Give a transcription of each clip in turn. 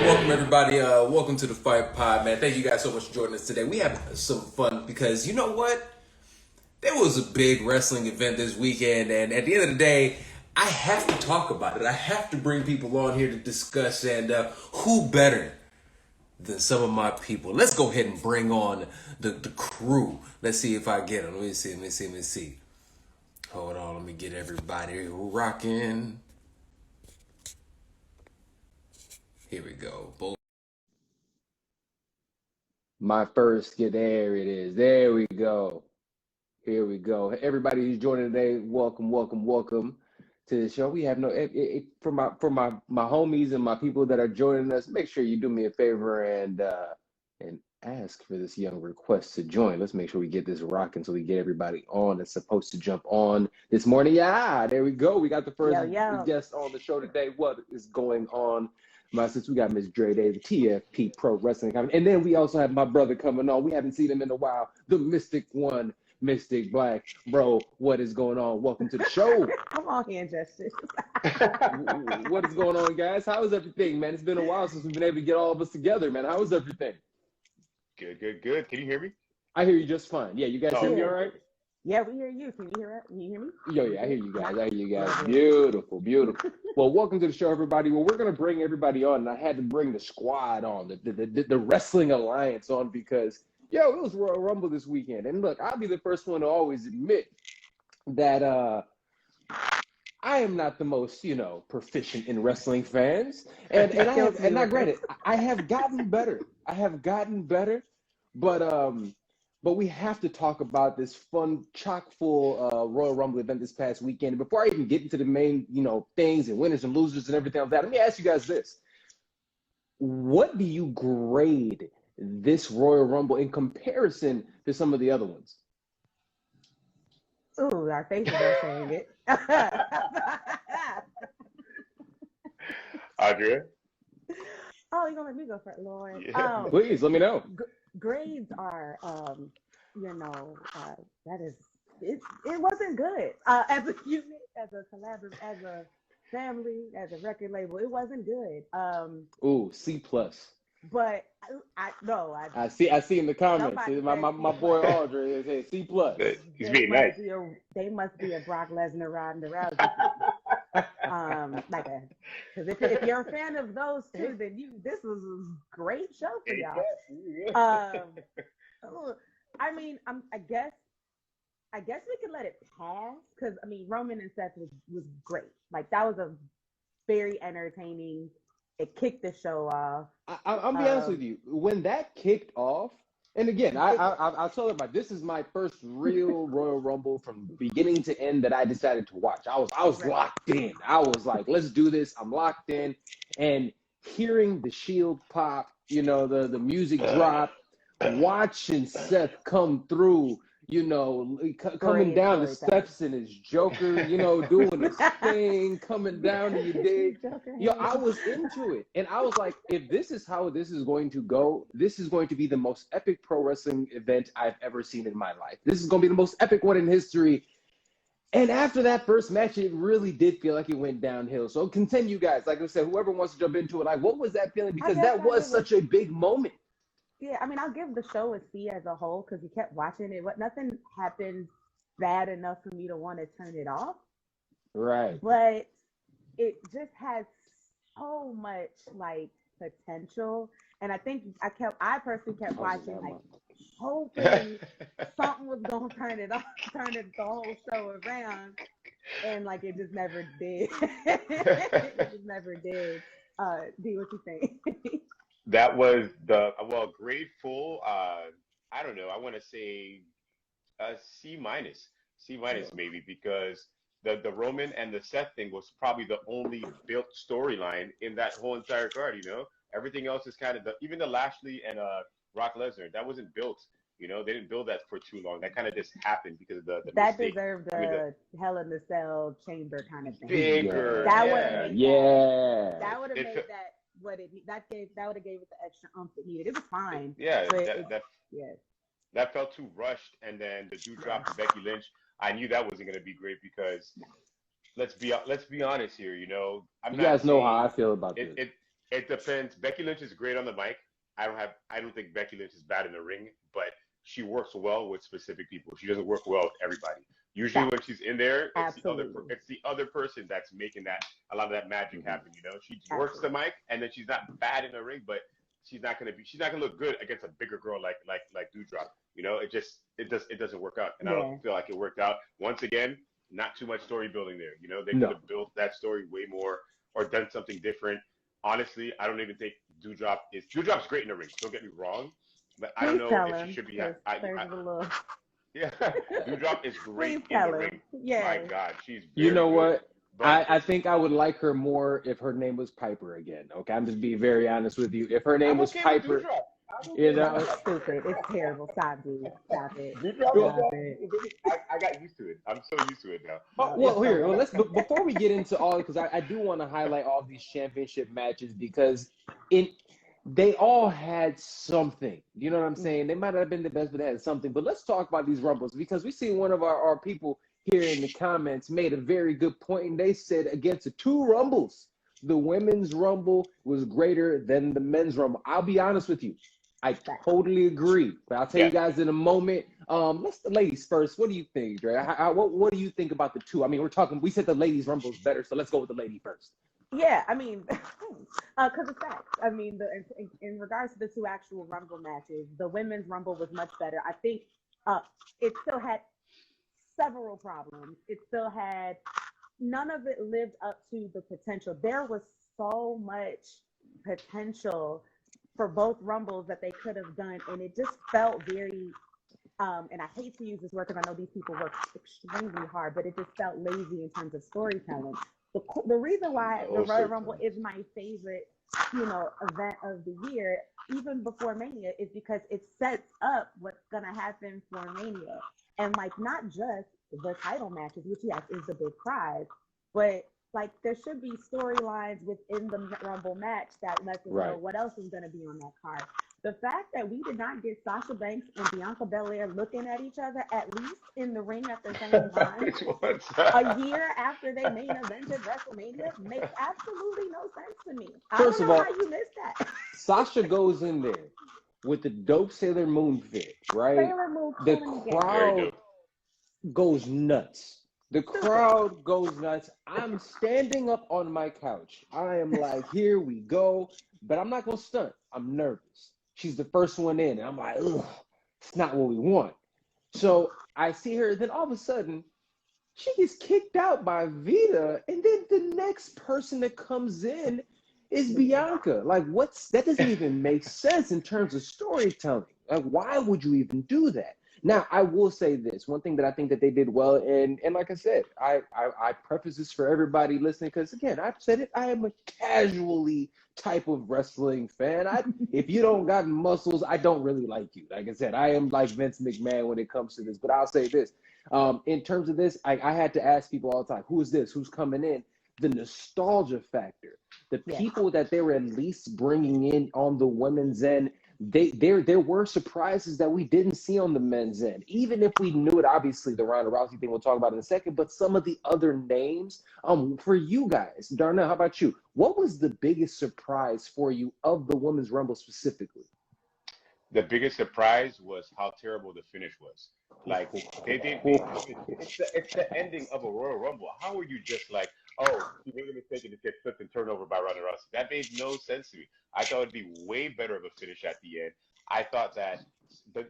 Welcome everybody. Welcome to the Fight Pod, man. Thank you guys so much for joining us today. We have some fun because you know what? There was a big wrestling event this weekend, and at the end of the day, I have to talk about it. I have to bring people on here to discuss, and who better than some of my people? Let's go ahead and bring on the crew. Let's see if I get them. Let me see. Hold on, let me get everybody rocking. Here we go. My first get there it is. There we go. Here we go. Everybody who's joining today, welcome to the show. We have for my homies and my people that are joining us. Make sure you do me a favor and ask for this young request to join. Let's make sure we get this rocking so we get everybody on that's supposed to jump on this morning. Yeah, there we go. We got the first guest on the show today. What is going on? Since we got Miss Dre Day, the TFP Pro Wrestling Company. And then we also have my brother coming on. We haven't seen him in a while. The Mystic One, Mystic Black. Bro, what is going on? Welcome to the show. Come on here, Justice. What is going on, guys? How is everything, man? It's been a while since we've been able to get all of us together, man. How is everything? Good. Can you hear me? I hear you just fine. Yeah, you guys hear me all right? Yeah, we hear you. Can you hear it? Can you hear me? Yeah, I hear you guys. Beautiful. Well, welcome to the show, everybody. Well, we're gonna bring everybody on, and I had to bring the squad on, the Wrestling Alliance on because it was Royal Rumble this weekend. And look, I'll be the first one to always admit that I am not the most, proficient in wrestling fans. And I granted, I have gotten better. But we have to talk about this fun, chock-full Royal Rumble event this past weekend. Before I even get into the main, things and winners and losers and everything like that, let me ask you guys this. What do you grade this Royal Rumble in comparison to some of the other ones? Ooh, our faces are saying it. Aundrea? Oh, you're going to let me go first, Lord. Yeah. Please, let me know. Grades are, it wasn't good. As a unit, as a collaborative, as a family, as a record label, it wasn't good. Ooh, C+. But I see in the comments. My boy Aundrea said C+. He's being nice. They must be a Brock Lesnar riding around. Because if you're a fan of those two, then this was a great show for y'all. I guess we could let it pass because Roman and Seth was great. Like that was a very entertaining. It kicked the show off. I'll be honest with you. When that kicked off, and again, I'll tell everybody, this is my first real Royal Rumble from beginning to end that I decided to watch. I was locked in. I was like, let's do this. I'm locked in. And hearing the Shield pop, the music drop, watching Seth come through, coming down the steps in his Joker, doing his thing, coming down to your dig. I was into it. And I was like, if this is how this is going to go, this is going to be the most epic pro wrestling event I've ever seen in my life. This is going to be the most epic one in history. And after that first match, it really did feel like it went downhill. So continue, guys. Like I said, whoever wants to jump into it, like, what was that feeling? Because that was such a big moment. Yeah, I'll give the show a C as a whole because you kept watching it. Nothing happened bad enough for me to want to turn it off. Right. But it just has so much potential. And I think I personally kept watching, hoping something was gonna turn it the whole show around. And it just never did. It just never did. D, what you think? That was grade full. I don't know. I want to say C minus maybe because the Roman and the Seth thing was probably the only built storyline in that whole entire card. Everything else is kind of even the Lashley and Brock Lesnar that wasn't built. They didn't build that for too long. That kind of just happened because of the that mistake. Deserved a Hell in the Cell chamber kind of thing. Bigger. That would have made that would have made that. That would have gave it the extra oomph it needed. It was fine. Yeah, that felt too rushed. And then the dude dropped to Becky Lynch. I knew that wasn't going to be great because let's be honest here. You know, I'm You not guys know how I saying feel about it. this. It depends. Becky Lynch is great on the mic. I don't think Becky Lynch is bad in the ring, but she works well with specific people. She doesn't work well with everybody. Usually when she's in there, Absolutely. it's the other person that's making that a lot of that magic happen. You know, she works the Absolutely. mic, and then she's not bad in the ring, but she's not gonna look good against a bigger girl like Doudrop. You know, it doesn't work out, and I don't Yeah. feel like it worked out. Once again, not too much story building there. You know, they could No. have built that story way more or done something different. Honestly, I don't even think Doudrop's great in the ring. Don't get me wrong, but I don't Please know tell if she him. should be. Because Serge is a little. Yeah, Doudrop is great Please in the tell ring. him. Yeah. My God, she's You very know good. what? But I think I would like her more if her name was Piper again. Okay, I'm just being very honest with you. If her name I'm was okay with Piper, Doudrop. I'm okay you with No, know, it's Doudrop. stupid. It's terrible. Stop, dude. Stop it. Doudrop is Stop it. I got used to it. I'm so used to it now. oh, No, it's well, so here, well, bad. before we get into all, because I do want to highlight all these championship matches because in they all had something. You know what I'm saying? They might not have been the best, but they had something. But let's talk about these rumbles because we see one of our people here in the comments made a very good point, and they said against the two rumbles, the women's rumble was greater than the men's rumble. I'll be honest with you. I totally agree, but I'll tell you Yes. guys in a moment. Let's the ladies first. What do you think, Dre? What do you think about the two? I mean, we said the ladies rumble is better, so let's go with the lady first. Yeah, I mean, because it's facts. I mean, in regards to the two actual Rumble matches, the women's Rumble was much better. I think it still had several problems. It still had none of it lived up to the potential. There was so much potential for both Rumbles that they could have done, and it just felt very. And I hate to use this word because I know these people work extremely hard, but it just felt lazy in terms of storytelling. The reason why the Royal Rumble is my favorite, event of the year, even before Mania, is because it sets up what's gonna happen for Mania, and like not just the title matches, which yes is the big prize, but like there should be storylines within the Rumble match that lets us know what else is gonna be on that card. The fact that we did not get Sasha Banks and Bianca Belair looking at each other, at least in the ring at the same time, a year after they main evented WrestleMania, makes absolutely no sense to me. First I of don't know all, how you missed that. Sasha goes in there with the dope Sailor Moon fit, right? Sailor Moon The cooling again. crowd goes nuts. The crowd goes nuts. I'm standing up on my couch. I am like, here we go. But I'm not going to stunt. I'm nervous. She's the first one in. And I'm like, ugh, it's not what we want. So I see her. Then all of a sudden, she gets kicked out by Vita. And then the next person that comes in is Bianca. Like, that doesn't even make sense in terms of storytelling. Like, why would you even do that? Now, I will say this. One thing that I think that they did well, and like I said, I preface this for everybody listening, because again, I've said it, I am a casually type of wrestling fan. If you don't got muscles, I don't really like you. Like I said, I am like Vince McMahon when it comes to this. But I'll say this. In terms of this, I had to ask people all the time, who is this? Who's coming in? The nostalgia factor. The people that they were at least bringing in on the women's end, there were surprises that we didn't see on the men's end. Even if we knew it, obviously the Ronda Rousey thing we'll talk about in a second, but some of the other names, for you guys, Darnell, how about you? What was the biggest surprise for you of the Women's Rumble specifically? The biggest surprise was how terrible the finish was. Like it's the ending of a Royal Rumble. How are you just like, oh, he made a mistake and just get flipped and turned over by Ronda Rousey? That made no sense to me. I thought it'd be way better of a finish at the end. I thought that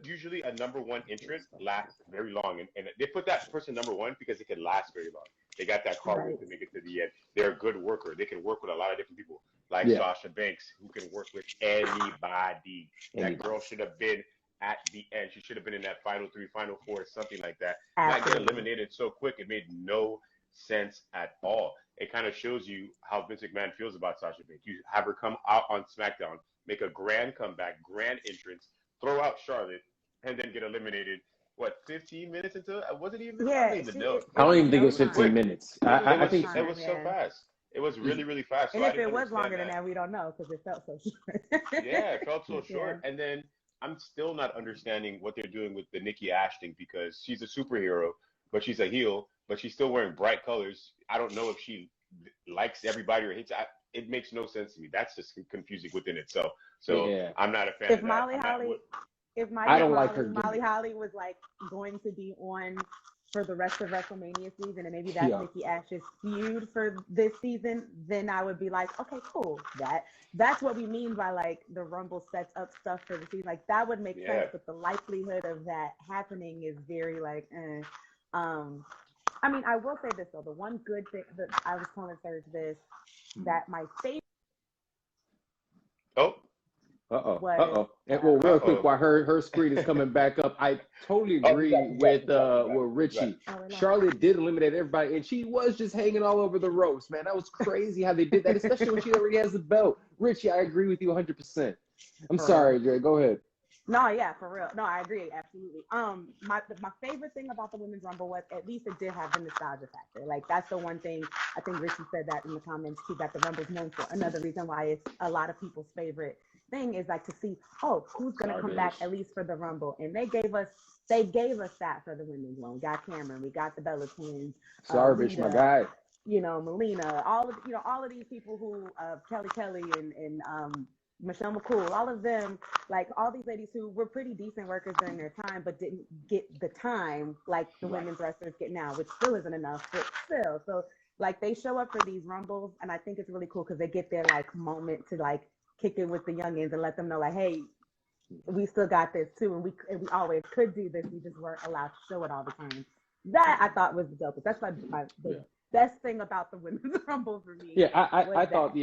usually a number one entrant lasts very long, and they put that person number one because it can last very long. They got that cardio to make it to the end. They're a good worker. They can work with a lot of different people, like Sasha Banks, who can work with anybody. That girl should have been at the end. She should have been in that final three, final four, something like that. Not get eliminated so quick. It made no sense at all. It kind of shows you how Vince McMahon feels about Sasha Banks. You have her come out on SmackDown, make a grand comeback, grand entrance, throw out Charlotte, and then get eliminated. What, 15 minutes into it? Wasn't even. Yeah, I don't even know. I don't even think it was 15 minutes. I think it was so fast. It was really, really fast. And so if it was longer than that, we don't know because it felt so short. Yeah, it felt so short. And then I'm still not understanding what they're doing with the Nikki Ash thing, because she's a superhero but she's a heel, but she's still wearing bright colors. I don't know if she likes everybody or hates. It makes no sense to me. That's just confusing within itself. So I'm not a fan If of that. Molly Holly, I don't like her Molly Holly was like going to be on for the rest of WrestleMania season, and maybe that's Nikki Ash's feud for this season, then I would be like, okay, cool. That's what we mean by like the Rumble sets up stuff for the season. Like that would make sense, but the likelihood of that happening is very like, I mean, I will say this though, the one good thing that I was telling Serge this, that my favorite. And well, real quick, while her screen is coming back up, I totally agree with Richie. Charlotte did eliminate everybody, and she was just hanging all over the ropes, man. That was crazy how they did that, especially when she already has the belt. Richie, I agree with you 100%. I'm sorry, Dre. Go ahead. No, yeah, for real. No, I agree, absolutely. My favorite thing about the Women's Rumble was at least it did have the nostalgia factor. Like that's the one thing I think Richie said that in the comments too, that the Rumble's known for. Another reason why it's a lot of people's favorite thing is like to see, who's gonna come back at least for the Rumble, and they gave us that for the Women's one. We got Cameron, we got the Bella Twins, Sarvish, my guy. You know, Melina, all of these people who Kelly and Michelle McCool, all of them, like all these ladies who were pretty decent workers during their time, but didn't get the time like the women's wrestlers get now, which still isn't enough, but still. So like they show up for these Rumbles, and I think it's really cool because they get their like moment to like kick it with the youngins and let them know like, hey, we still got this too, and we always could do this. We just weren't allowed to show it all the time. That I thought was the dopest. That's the best thing about the Women's Rumble for me. Yeah, I thought,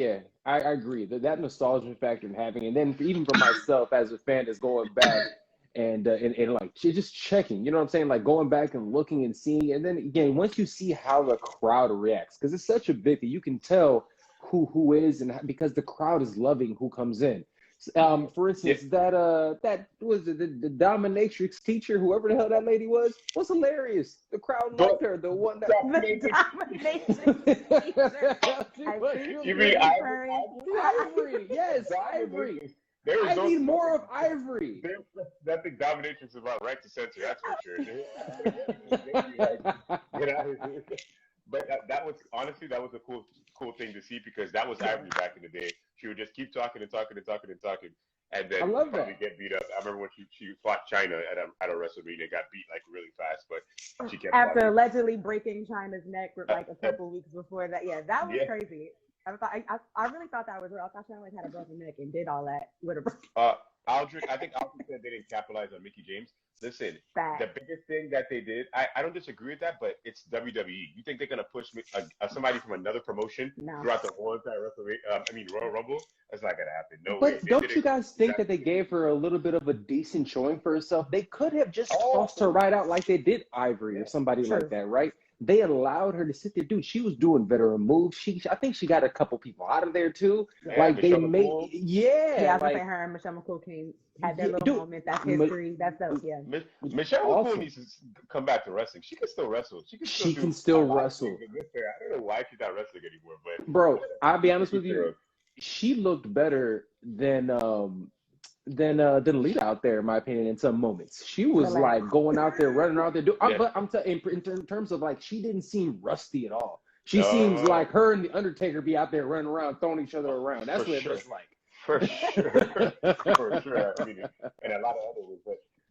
I agree that nostalgia factor in having, and then even for myself as a fan that's going back and like just checking, you know what I'm saying, like going back and looking and seeing, and then again once you see how the crowd reacts, because it's such a big thing, you can tell who is, and because the crowd is loving who comes in. For instance, that was the dominatrix teacher, whoever the hell that lady was hilarious. The crowd loved her. The one that dominatrix teacher. You mean Ivory? Yes, Ivory. I need more of Ivory. That thing dominatrix is about right to censor. That's for sure. Get out of here. But that was honestly a cool thing to see, because that was Ivory back in the day. She would just keep talking, and then probably get beat up. I remember when she fought China at a WrestleMania, got beat like really fast, but she kept after allegedly breaking China's neck like a couple weeks before that. Yeah, that was crazy. I really thought that was real. I thought China had a broken neck and did all that with her. I think Aldrich said they didn't capitalize on Mickie James. Listen, the biggest thing that they did, I don't disagree with that, but it's WWE. You think they're going to push somebody from another promotion throughout the whole entire Royal Rumble? That's not going to happen. No way. But don't you guys think that they gave her a little bit of a decent showing for herself? They could have just tossed her right out like they did Ivory or somebody like that, right? They allowed her to sit there. Dude, she was doing veteran moves. I think she got a couple people out of there too. Yeah, like Michelle they made, McCool. I was gonna say her and Michelle McCool had their little moment. That's history. That's dope. Yeah. Michelle McCool needs to come back to wrestling. She can still wrestle. She can still wrestle. I don't know why she's not wrestling anymore, but bro, I'll be honest with you. She looked better than Lita out there, in my opinion, in some moments. She was like going out there, running out there. But I'm telling in terms of like, she didn't seem rusty at all. She seems like her and the Undertaker be out there running around, throwing each other around. That's what it looks like. For sure. For sure. I mean, and a lot of other ones.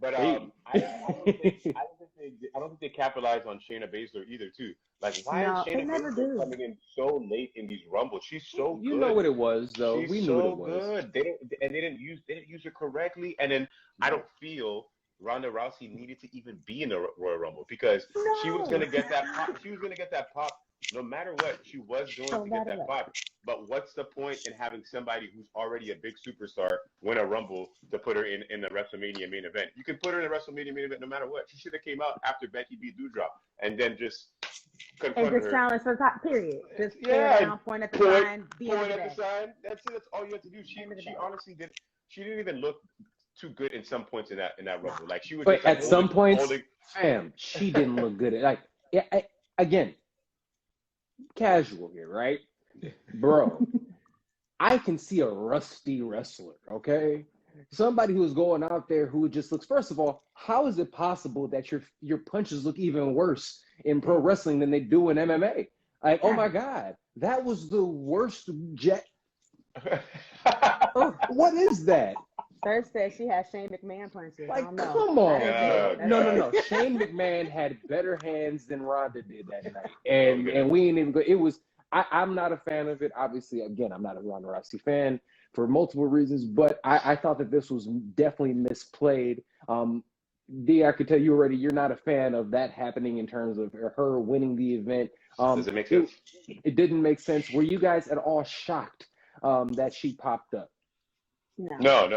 But I don't think they capitalized on Shayna Baszler either, too. Like, why is Shayna Baszler coming in so late in these Rumbles? She's so good. You know what it was, though. We knew what it was. Good. They didn't use her correctly. And then I don't feel Ronda Rousey needed to even be in the Royal Rumble, because she was going to get that pop. She was going to get that pop no matter what. She was going to get that pop. But what's the point in having somebody who's already a big superstar win a Rumble to put her in the WrestleMania main event? You can put her in the WrestleMania main event no matter what. She should have came out after Becky beat Doudrop and then just confront her. Challenge for top period. Just point at the sign. Point at the sign. That's it. That's all you have to do. She honestly did. She didn't even look too good in some points in that Rumble. Like she was. But at some points, she didn't look good. Like again, casual here, right? Bro, I can see a rusty wrestler, okay? somebody who's going out there who just looks. First of all, how is it possible that your punches look even worse in pro wrestling than they do in MMA? Like, oh my God, that was the worst jet. What is that? Serg said she had Shane McMahon punches. Like, I don't know. come on. Yeah. No. Shane McMahon had better hands than Ronda did that night. And we ain't even go. It was, I'm not a fan of it. Obviously, again, I'm not a Ronda Rousey fan for multiple reasons, but I thought that this was definitely misplayed. D, I could tell you already, you're not a fan of that happening in terms of her winning the event. Does it make sense? It didn't make sense. Were you guys at all shocked that she popped up? No.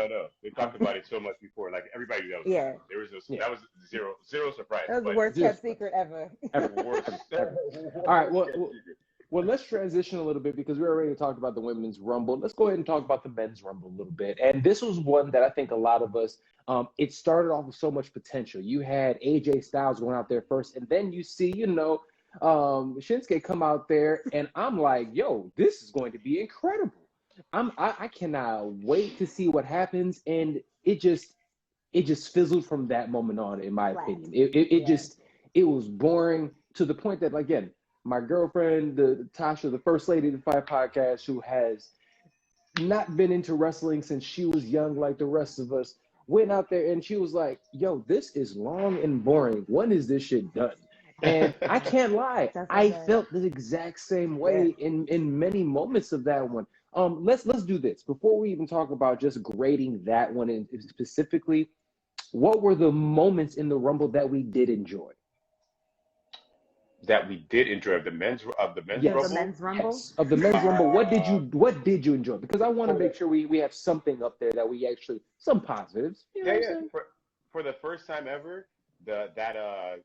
They talked about it so much before. Like everybody knew that was yeah. There was that was zero surprise. That was the worst kept secret ever. Ever. All right. Well, let's transition a little bit because we already talked about the women's rumble. Let's go ahead and talk about the men's rumble a little bit. And this was one that I think a lot of us, it started off with so much potential. You had AJ Styles going out there first, and then you see, Shinsuke come out there, and I'm like, yo, this is going to be incredible. I cannot wait to see what happens, and it just fizzled from that moment on, in my opinion. It was boring to the point that, again, my girlfriend, Tasha, the first lady of the Fight Podcast, who has not been into wrestling since she was young like the rest of us, went out there and she was like, yo, this is long and boring. When is this shit done? And I can't lie, I felt the exact same way in many moments of that one. Let's do this. Before we even talk about just grading that one specifically, what were the moments in the Rumble that we did enjoy? That we did enjoy the men's Rumble. The men's Rumble. Yes. Of the men's Rumble, what did you enjoy? Because I want to make sure we have something up there that we actually some positives. You know For the first time ever, that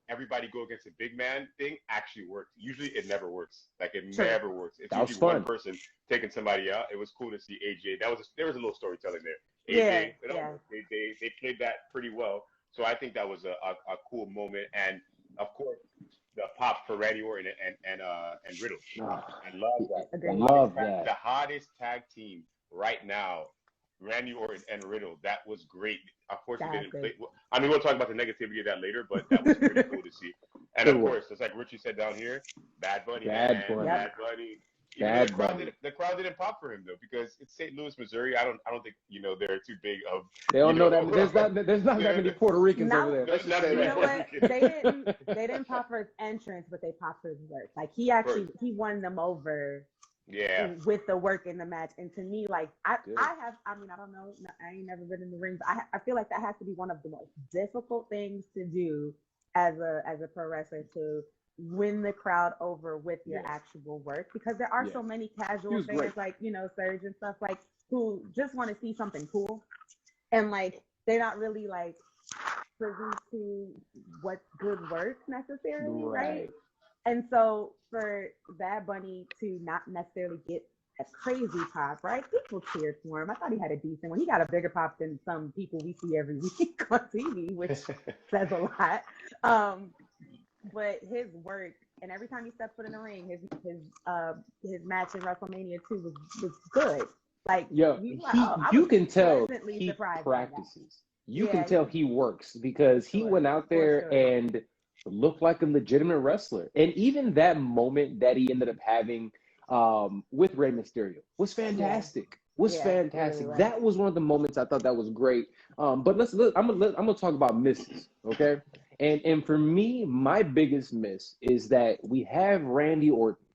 everybody go against a big man thing actually worked. Usually it never works. Like it never works. It's usually one person taking somebody out. It was cool to see AJ. There was a little storytelling there. AJ, they played that pretty well. So I think that was a cool moment. And of course, the pop for Randy Orton and Riddle. I love that. I love that. The hottest tag team right now, Randy Orton and Riddle. That was great. Of course, they didn't play. I mean, we'll talk about the negativity of that later, but that was pretty cool to see. And of course, just like Richie said down here, Bad Bunny. Bad Bunny. The crowd didn't pop for him though because it's St. Louis, Missouri. I don't think they're too big of. They don't know that there's not that many Puerto Ricans over there. You know what? They didn't pop for his entrance, but they popped for his work. Like he won them over. Yeah. With the work in the match, and to me, like I don't know. I ain't never been in the ring, but I feel like that has to be one of the most difficult things to do as a pro wrestler, to win the crowd over with your actual work, because there are so many casual fans like Serg and stuff, like who just want to see something cool, and like they're not really like privy to what's good work necessarily, right? And so for Bad Bunny to not necessarily get a crazy pop, right? People cheered for him. I thought he had a decent one. He got a bigger pop than some people we see every week on TV, which says a lot. But his work, and every time he stepped foot in the ring, his match in WrestleMania 2 was good. Like, you can tell he practices. You can tell he works, because he went out there and looked like a legitimate wrestler. And even that moment that he ended up having with Rey Mysterio was fantastic. Fantastic. Really that was one of the moments I thought that was great. But I'm gonna talk about misses, okay? And for me, my biggest miss is that we have Randy Orton,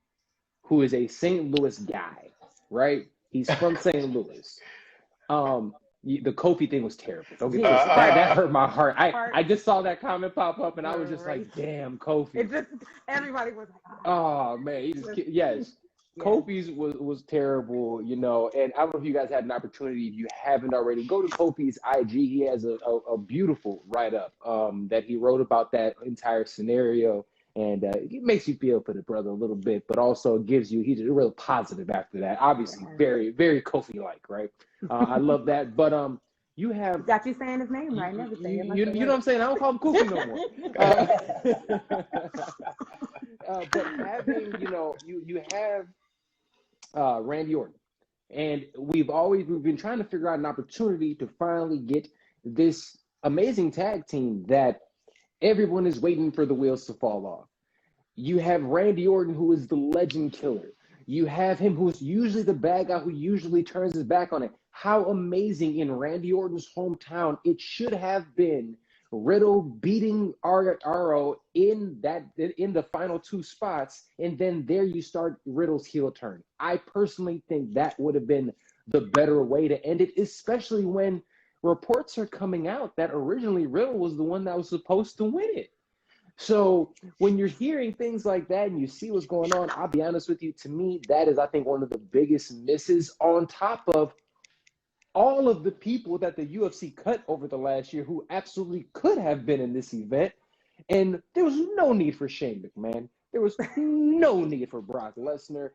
who is a St. Louis guy, right? He's from St. Louis. The Kofi thing was terrible. Don't get me wrong. That hurt my heart. I just saw that comment pop up, and I was just like, "Damn, Kofi!" Everybody was like, "Oh man, Kofi's was terrible," And I don't know if you guys had an opportunity. If you haven't already, go to Kofi's IG. He has a beautiful write up that he wrote about that entire scenario. And it makes you feel for the brother a little bit, but also gives you, he's a real positive after that. Obviously, very, very Kofi-like, right? I love that. But you have... Got you saying his name right. Never say it. You know what I'm saying? I don't call him Kofi no more. But having, you have Randy Orton. And we've been trying to figure out an opportunity to finally get this amazing tag team that everyone is waiting for the wheels to fall off. You have Randy Orton, who is the legend killer. You have him who's usually the bad guy who usually turns his back on it. How amazing in Randy Orton's hometown it should have been Riddle beating RO in the final two spots, and then there you start Riddle's heel turn. I personally think that would have been the better way to end it, especially when reports are coming out that originally Riddle was the one that was supposed to win it. So when you're hearing things like that and you see what's going on, I'll be honest with you, to me, that is, I think, one of the biggest misses on top of all of the people that the UFC cut over the last year who absolutely could have been in this event. And there was no need for Shane McMahon. There was no need for Brock Lesnar.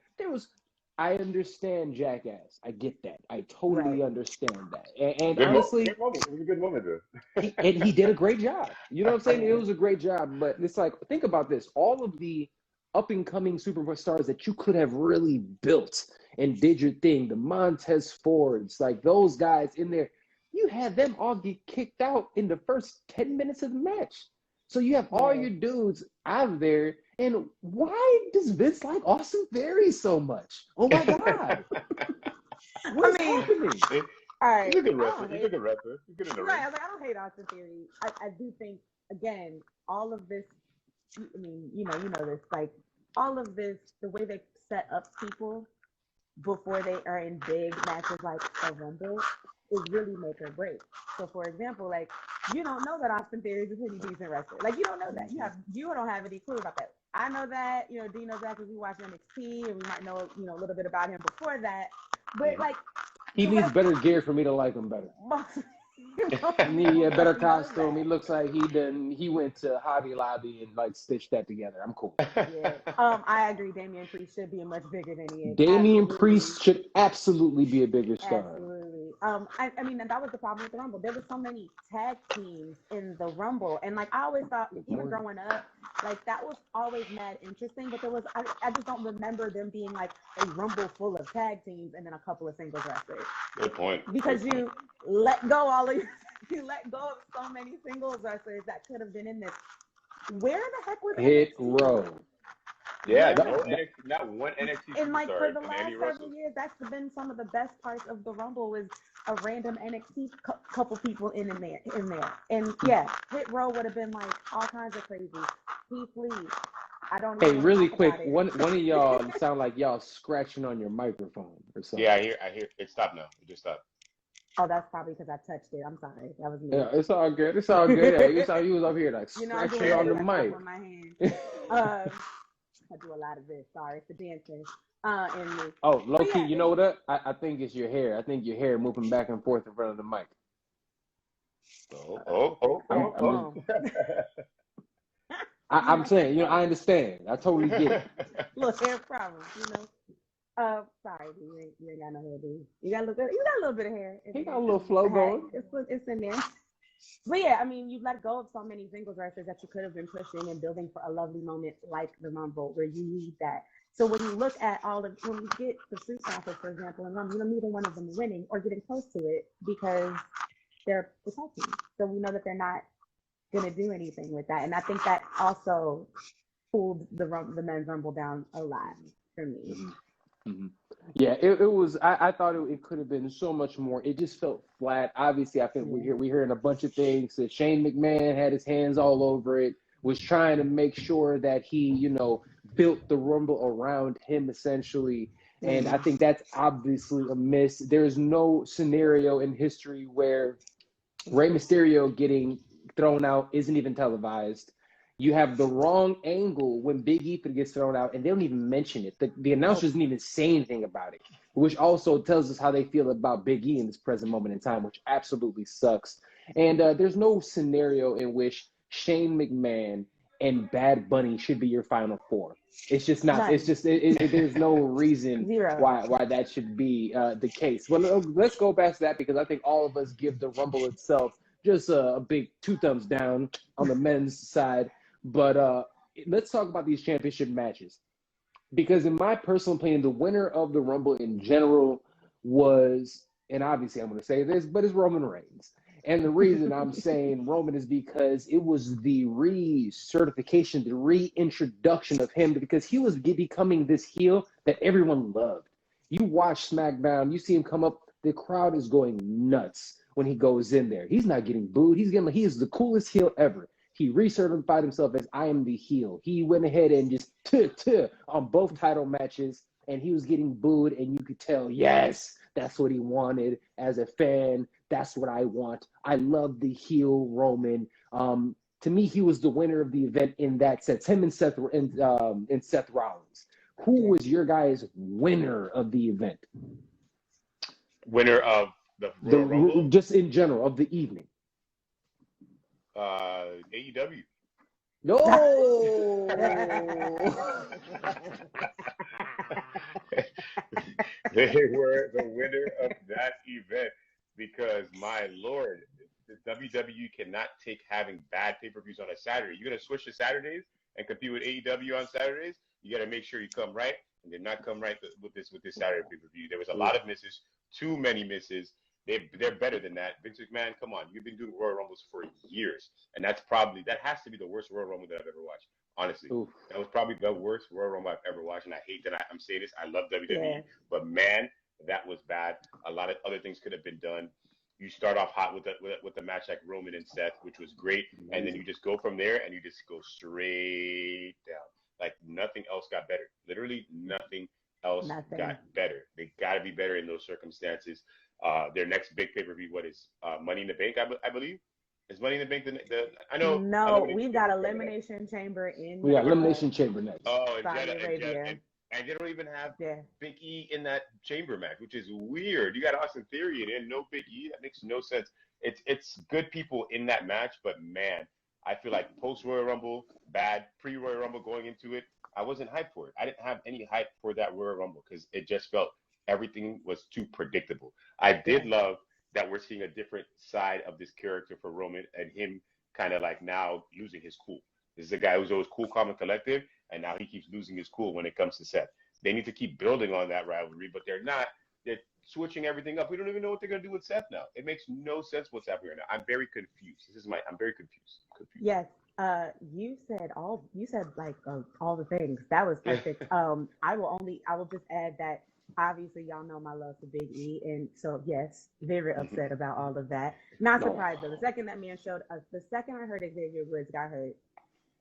I understand Jackass. I get that. I totally understand that. And honestly, it was a good moment, though. and he did a great job. You know what I'm saying? It was a great job. But it's like, think about this. All of the up-and-coming superstars that you could have really built and did your thing, the Montez Fords, like those guys in there, you had them all get kicked out in the first 10 minutes of the match. So you have all your dudes out of there. And why does Vince like Austin Theory so much? Oh my God. What's happening? All right. He's a good wrestler. He's a good wrestler. He's good in the ring. Right. I don't hate Austin Theory. I do think, again, all of this, I mean, you know this, like all of this, the way they set up people before they are in big matches like a Rumble is really make or break. So for example, like you don't know that Austin Theory is a pretty decent wrestler. Like you don't know that. You don't have any clue about that. I know that, you know, Dean knows that because we watch NXT and we might know, you know, a little bit about him before that. But like he needs better gear for me to like him better. He needs a better costume. He looks like he went to Hobby Lobby and like stitched that together. I'm cool. Yeah. I agree. Damian Priest should be much bigger than he is. Damian Priest should absolutely be a bigger star. Absolutely. I mean, and that was the problem with the Rumble. There were so many tag teams in the Rumble, and like I always thought, even growing up, like that was always mad interesting. But I just don't remember them being like a Rumble full of tag teams and then a couple of singles wrestlers. Good point. Because you let go you let go of so many singles wrestlers that could have been in this. Where the heck was Hit NXT? Row? Yeah, not one NXT and like for the superstar last in any several years, that's been some of the best parts of the Rumble is a random NXT couple people in there. And yeah, Hit Row would have been like all kinds of crazy. Keith Lee. I don't. Hey, even really talk quick, about it. one of y'all sound like y'all scratching on your microphone or something. Yeah, I hear. It stopped now. It just stopped. Oh, that's probably because I touched it. I'm sorry. That was me. Yeah, it's all good. It's all good. Yeah, you saw you was up here like You know, I'm scratching doing on the that mic. with my hand. I do a lot of this. Sorry, it's the dancing. In me. Oh, low key, yeah, you know what? I think it's your hair. I think your hair moving back and forth in front of the mic. I'm saying, you know, I understand. I totally get it. Little hair problems, you know. Sorry, you ain't got no hair, dude. You got a little bit of hair. He got a little flow going. It's in there. But yeah, I mean, you let go of so many singles wrestlers that you could have been pushing and building for a lovely moment like the Rumble, where you need that. So when you look at when we get the Street Profits, for example, and Rumble, neither one of them winning or getting close to it because they're the tag team. So we know that they're not going to do anything with that. And I think that also pulled the men's Rumble down a lot for me. Mm-hmm. Yeah, it was. I thought it could have been so much more. It just felt flat. Obviously, I think we're hearing a bunch of things that Shane McMahon had his hands all over it, was trying to make sure that he, you know, built the Rumble around him essentially. And I think that's obviously a miss. There's no scenario in history where Rey Mysterio getting thrown out isn't even televised. You have the wrong angle when Big Ethan gets thrown out, and they don't even mention it. The announcers didn't even say anything about it, which also tells us how they feel about Big E in this present moment in time, which absolutely sucks. And there's no scenario in which Shane McMahon and Bad Bunny should be your final four. It's just not. None. It's just there's no reason Zero. why that should be the case. Well, let's go back to that because I think all of us give the Rumble itself just a big 2 thumbs down on the men's side. But let's talk about these championship matches. Because in my personal opinion, the winner of the Rumble in general was, and obviously I'm going to say this, but it's Roman Reigns. And the reason I'm saying Roman is because it was the recertification, the reintroduction of him, because he was becoming this heel that everyone loved. You watch SmackDown, you see him come up, the crowd is going nuts when he goes in there. He's not getting booed. He is the coolest heel ever. He recertified himself as I am the heel. He went ahead and just on both title matches, and he was getting booed, and you could tell, yes, that's what he wanted as a fan. That's what I want. I love the heel Roman. To me, he was the winner of the event in that sense. Him and Seth Rollins. Who was your guys' winner of the event? Winner of the Royal Rumble? Just in general, of the evening. AEW. No. They were the winner of that event because, my Lord, the WWE cannot take having bad pay-per-views on a Saturday. You're going to switch to Saturdays and compete with AEW on Saturdays? You got to make sure you come right and did not come right with this Saturday pay-per-view. There was a lot of misses, too many misses. They're better than that. Vince McMahon, come on. You've been doing Royal Rumbles for years. And that has to be the worst Royal Rumble that I've ever watched. Honestly. Oof. That was probably the worst Royal Rumble I've ever watched. And I hate that I'm saying this. I love WWE. Yeah. But, man, that was bad. A lot of other things could have been done. You start off hot with the match like Roman and Seth, which was great. And then you just go from there and you just go straight down. Like nothing else got better. Literally nothing else got better. They got to be better in those circumstances. Their next big pay-per-view, what is Money in the Bank, I believe? Is Money in the Bank I know. No, we've got Elimination Chamber in. We got Elimination Chamber next. Oh, Saudi Arabia. And they don't even have Big E in that chamber match, which is weird. You got Austin Theory and no Big E. That makes no sense. It's good people in that match, but man, I feel like post Royal Rumble, bad. Pre Royal Rumble going into it, I wasn't hyped for it. I didn't have any hype for that Royal Rumble because it just felt everything was too predictable. I did love that we're seeing a different side of this character for Roman and him kind of like now losing his cool. This is a guy who's always cool, calm, and collective, and now he keeps losing his cool when it comes to Seth. They need to keep building on that rivalry, but they're not. They're switching everything up. We don't even know what they're going to do with Seth now. It makes no sense what's happening right now. I'm very confused. I'm very confused. Yes. You said all the things. That was perfect. I will just add that obviously y'all know my love for Big E, and so yes, very upset about all of that. Not surprised though. The second that man showed us, the second I heard Xavier Woods got hurt,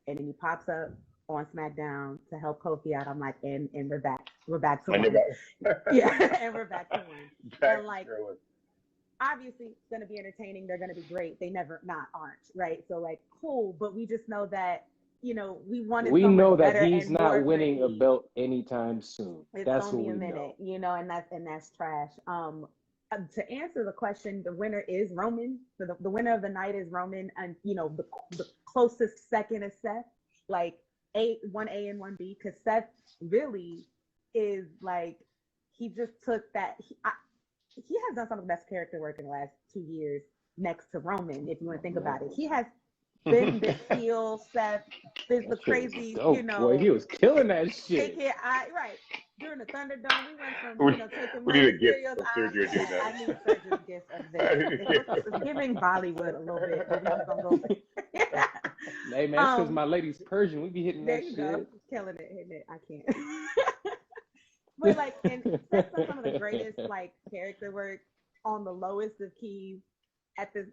and then he pops up on SmackDown to help Kofi out, I'm like, and we're back. We're back to one. Yeah, and we're back to one. And like, obviously it's going to be entertaining. They're going to be great. They never aren't, right? So like, cool. But we just know that, we know that he's not winning a belt anytime soon. That's only a minute, and that's trash. To answer the question, the winner is Roman. So the winner of the night is Roman, and the closest second is Seth. Like 1A and 1B, because Seth really is like, he just took that. He has done some of the best character work in the last 2 years next to Roman, if you want to think about it. He has been the heel, Seth, there's the crazy, boy, he was killing that shit. Right. During the Thunderdome, we went from, taking we need a gift for Sergio to do that. I need Sergio's gift of this. It's giving Bollywood a little bit. But we're gonna go. Hey, man, it's because my lady's Persian. We be hitting that shit. Go. Killing it, hitting it. I can't. But like, and Seth's done some of the greatest character work on the lowest of keys at the,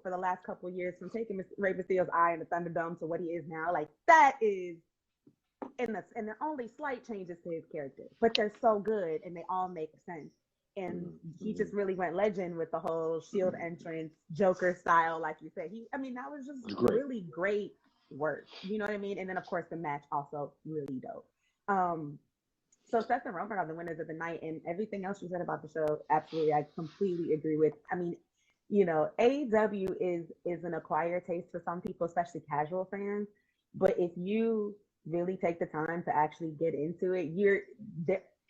for the last couple of years, from taking Rey Mysterio's eye in the Thunderdome to what he is now. Like, that is, and the only slight changes to his character, but they're so good and they all make sense. And he just really went legend with the whole Shield entrance, Joker style, like you said. That was just really great work. You know what I mean? And then of course the match also really dope. So Seth and Roman are the winners of the night, and everything else you said about the show, absolutely, I completely agree with. AEW is an acquired taste for some people, especially casual fans. But if you really take the time to actually get into it,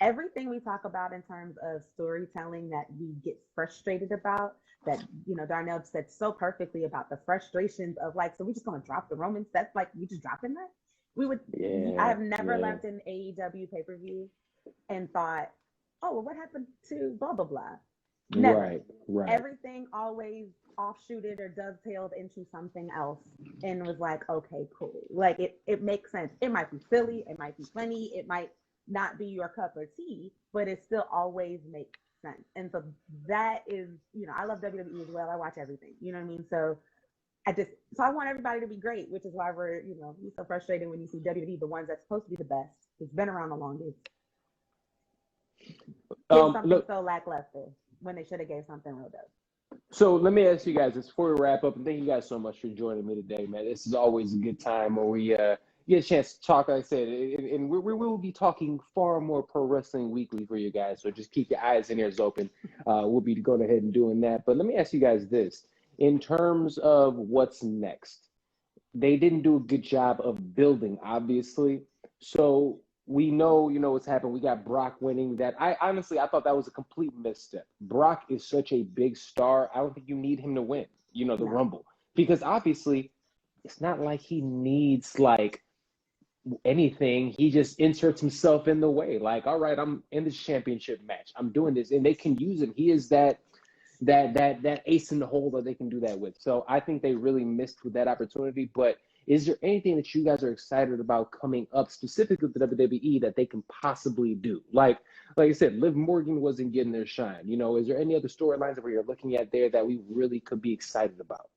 everything we talk about in terms of storytelling that we get frustrated about, that Darnell said so perfectly about the frustrations of so we're just gonna drop the Roman Seth, we just dropping that. I have never left an AEW pay-per-view and thought, oh, well, what happened to blah, blah, blah? Never. Right. Everything always offshooted or dovetailed into something else and was like, okay, cool. Like it makes sense. It might be silly, it might be funny, it might not be your cup of tea, but it still always makes sense. And so that is, I love WWE as well. I watch everything. You know what I mean? So I want everybody to be great, which is why we're so frustrated when you see WWE, the ones that's supposed to be the best. It's been around the longest. Give something so lackluster when they should have gave something real dope. So let me ask you guys this before we wrap up, and thank you guys so much for joining me today, man. This is always a good time where we get a chance to talk, like I said, and we will be talking far more pro wrestling weekly for you guys. So just keep your eyes and ears open. We'll be going ahead and doing that. But let me ask you guys this: in terms of what's next, they didn't do a good job of building, obviously. So we know, what's happened. We got Brock winning that. I thought that was a complete misstep. Brock is such a big star. I don't think you need him to win, the Rumble. Because obviously, it's not like he needs, anything. He just inserts himself in the way. Like, all right, I'm in this championship match. I'm doing this. And they can use him. He is that ace in the hole that they can do that with. So I think they really missed with that opportunity. But is there anything that you guys are excited about coming up, specifically with the WWE, that they can possibly do? Like I said, Liv Morgan wasn't getting their shine. Is there any other storylines that you're looking at there that we really could be excited about?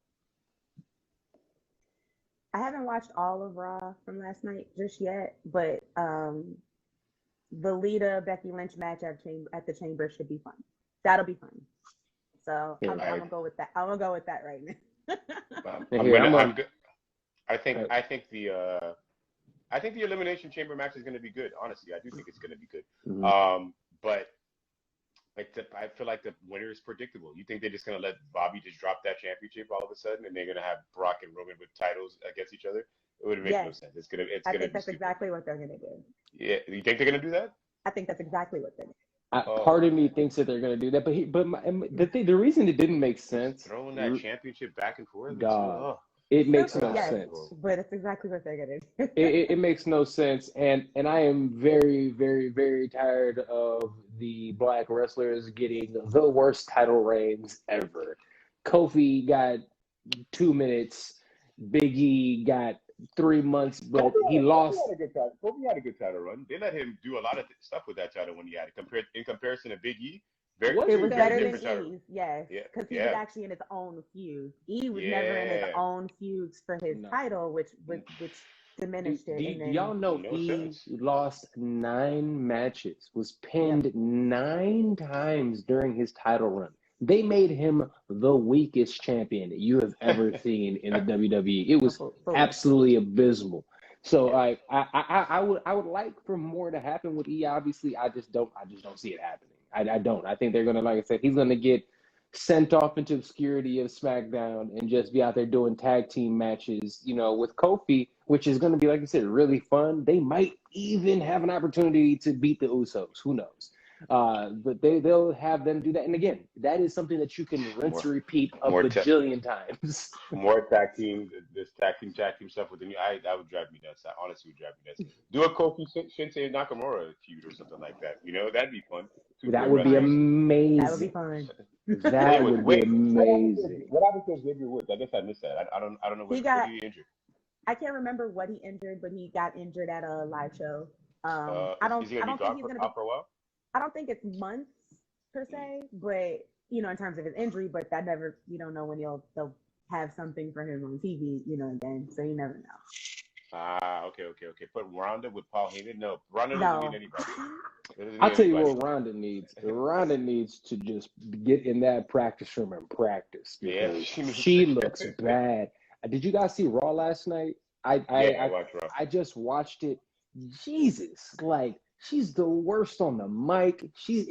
I haven't watched all of Raw from last night just yet, but the Lita Becky Lynch match at the Chamber should be fun. That'll be fun. So I'm gonna go with that. I'm gonna go with that right now. I think the Elimination Chamber match is going to be good. Honestly, I do think it's going to be good. Mm-hmm. But I feel like the winner is predictable. You think they're just going to let Bobby just drop that championship all of a sudden, and they're going to have Brock and Roman with titles against each other? It would make no sense. I think that's exactly what they're going to do. Yeah, you think they're going to do that? I think that's exactly what they're going to do. Part of me thinks that they're going to do that, but the reason it didn't make sense, throwing that championship back and forth. It makes no sense. But it's exactly what they're going to do. it makes no sense, and I am very, very, very tired of the Black wrestlers getting the worst title reigns ever. Kofi got 2 minutes. Big E got 3 months, but he lost. Kofi had a good title run. They let him do a lot of stuff with that title when he had it. In comparison to Big E, it was better than E's, yes, because he was actually in his own feud. E was never in his own feuds for his title, which diminished it. Do y'all know E lost 9 matches, was pinned 9 times during his title run. They made him the weakest champion that you have ever seen in the WWE. It was absolutely abysmal. So I would like for more to happen with E. Obviously, I just don't see it happening. I don't. I think they're gonna, like I said, he's gonna get sent off into obscurity of SmackDown and just be out there doing tag team matches, with Kofi, which is gonna be, like I said, really fun. They might even have an opportunity to beat the Usos. Who knows? But they'll have them do that. And again, that is something that you can rinse and repeat a bajillion times. More tag team stuff with the new. That would drive me nuts. That honestly would drive me nuts. Do a Kofi Shinsuke Nakamura feud or something like that. That'd be fun. That would be amazing. That would be fun. That would be amazing. What happened to Xavier Woods? I guess I missed that. I don't know what he injured. I can't remember what he injured, but he got injured at a live show. I don't think he's gonna be out for a while. I don't think it's months per se, but in terms of his injury, but that never, you don't know when they'll have something for him on TV, again. So you never know. Okay. Put Ronda with Paul Heyman? No, Ronda doesn't need anybody. I'll tell you what Ronda needs. Ronda needs to just get in that practice room and practice. Because she looks bad. Did you guys see Raw last night? I watched Raw. I just watched it. Jesus, she's the worst on the mic. She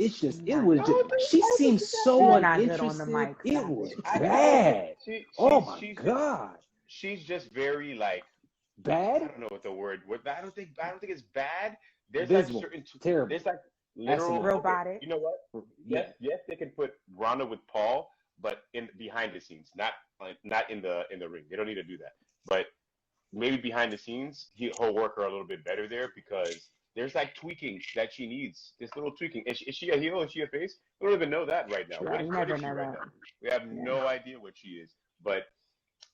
seems so uninterested. On the mic. It was bad. Oh my God. She's just very bad. I don't know what the word. I don't think it's bad. There's Visible. Terrible. There's literal robotic. You know what? Yes, they can put Ronda with Paul, but in behind the scenes, not in the ring. They don't need to do that. But maybe behind the scenes, he'll work her a little bit better there because there's like tweaking that she needs. This little tweaking. Is she a heel? Is she a face? We don't even know that right now. Yeah, you What never is she know right that. now? We have no idea what she is. But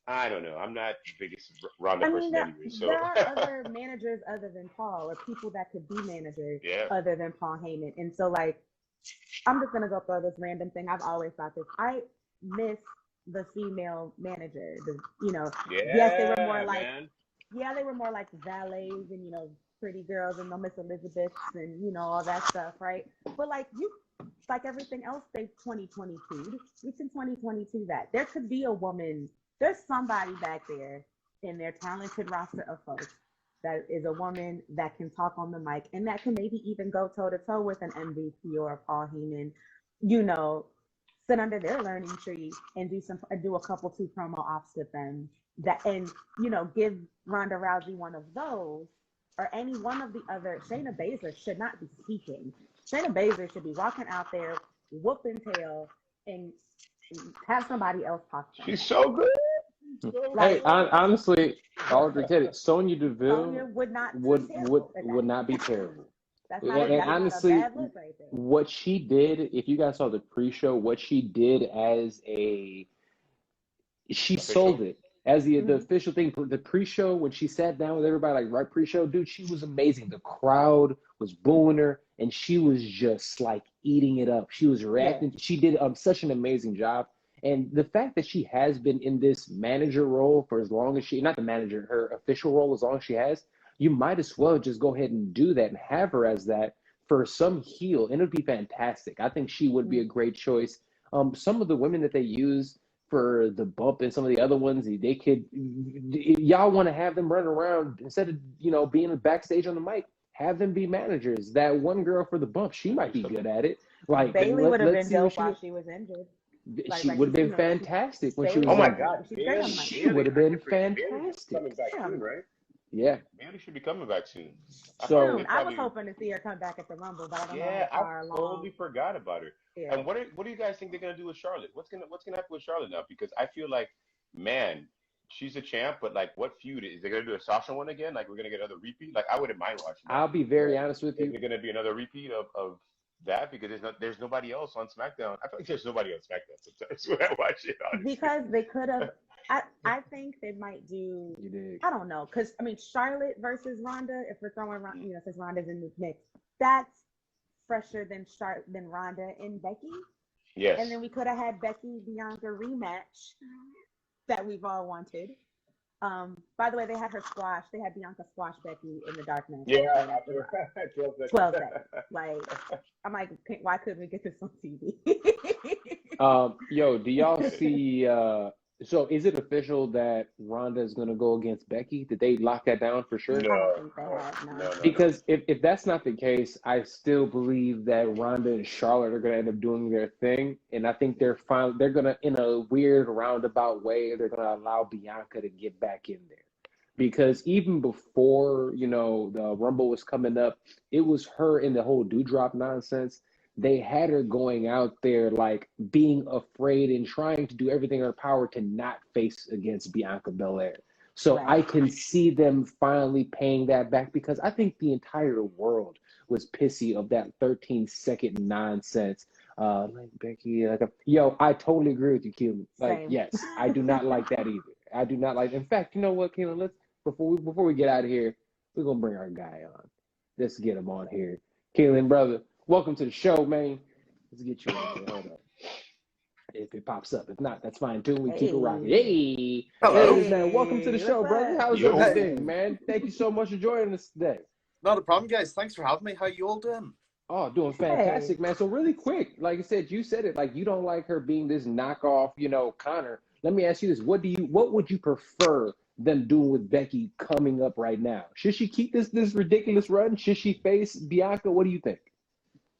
I don't know. I'm not the biggest Ronda person anyway. So there are other managers other than Paul, or people that could be managers other than Paul Heyman. And so, like, I'm just gonna go throw this random thing. I've always thought this. I miss the female manager. Yes, they were more like, they were more like valets and pretty girls and Miss Elizabeths and all that stuff, right? But like like everything else, they 2022. We can 2022 that there could be a woman. There's somebody back there in their talented roster of folks that is a woman that can talk on the mic and that can maybe even go toe to toe with an MVP or a Paul Heyman, sit under their learning tree and do a couple 2 promo ops with them give Ronda Rousey one of those, or any one of the other. Shayna Baszler should not be speaking. Shayna Baszler should be walking out there, whooping tail, and have somebody else talk to them. She's so good. Hey, honestly, Audrey Teddy, Sonya Deville would not be terrible. That's honestly, a bad look right there. What she did, if you guys saw the pre-show, what she did she sold it as the official thing. The pre-show, when she sat down with everybody, like right pre-show, dude, she was amazing. The crowd was booing her, and she was just like eating it up. She was reacting. Yeah. She did such an amazing job. And the fact that she has been in this manager role for as long as not the manager, her official role, as long as she has, you might as well just go ahead and do that and have her as that for some heel. And it would be fantastic. I think she would be a great choice. Some of the women that they use for the bump and some of the other ones, they could, y'all want to have them run around instead of, being backstage on the mic, have them be managers. That one girl for the bump, she might be good at it. Like Bailey would have been dope while she was injured. She would have been fantastic when she was. Oh my God, she would have been fantastic. Coming back soon, right? Yeah, Bailey should be coming back soon. I was hoping to see her come back at the Rumble, but I don't know how far along. I totally forgot about her. Yeah. And what do you guys think they're gonna do with Charlotte? What's gonna happen with Charlotte now? Because I feel like, man, she's a champ, but like, what feud is they gonna do a Sasha one again? Like, we're gonna get another repeat? Like, I wouldn't mind watching that. I'll be very honest with you. Is there gonna be another repeat of that? Because there's nobody else on SmackDown. I feel like there's nobody on SmackDown sometimes when I watch it. Honestly. Because they could have. I think they might do. I don't know, because I mean, Charlotte versus Ronda. If we're throwing, since Ronda's in the mix, that's fresher than Ronda and Becky. Yes. And then we could have had Becky Bianca rematch that we've all wanted. By the way, they had her squash. They had Bianca squash Becky in the dark match. Yeah, 12 seconds. Like, I'm like, why couldn't we get this on TV? Yo, do y'all see? So, is it official that Ronda is going to go against Becky? Did they lock that down for sure? I don't think they have. No. Because if that's not the case, I still believe that Ronda and Charlotte are going to end up doing their thing, and I think they're going to, in a weird roundabout way, they're going to allow Bianca to get back in there. Because even before the Rumble was coming up, it was her in the whole Doudrop nonsense. They had her going out there, like, being afraid and trying to do everything in her power to not face against Bianca Belair. So I can see them finally paying that back, because I think the entire world was pissy of that 13-second nonsense. Like Becky, I totally agree with you, Keelan. Like, Same. Yes, I do not like that either. I do not like. In fact, you know what, Keelan? Before we get out of here, we're gonna bring our guy on. Let's get him on here, Keelan, brother. Welcome to the show, man. Let's get you on there. Hold up. If it pops up. If not, that's fine too. We keep it rocking. Hey. Hello. Hey, man. Welcome to the show, brother. How's everything, man? Thank you so much for joining us today. Not a problem, guys. Thanks for having me. How you all doing? Oh, doing fantastic, man. So really quick, like I said, you said it, like you don't like her being this knockoff, Connor. Let me ask you this. What would you prefer them doing with Becky coming up right now? Should she keep this ridiculous run? Should she face Bianca? What do you think?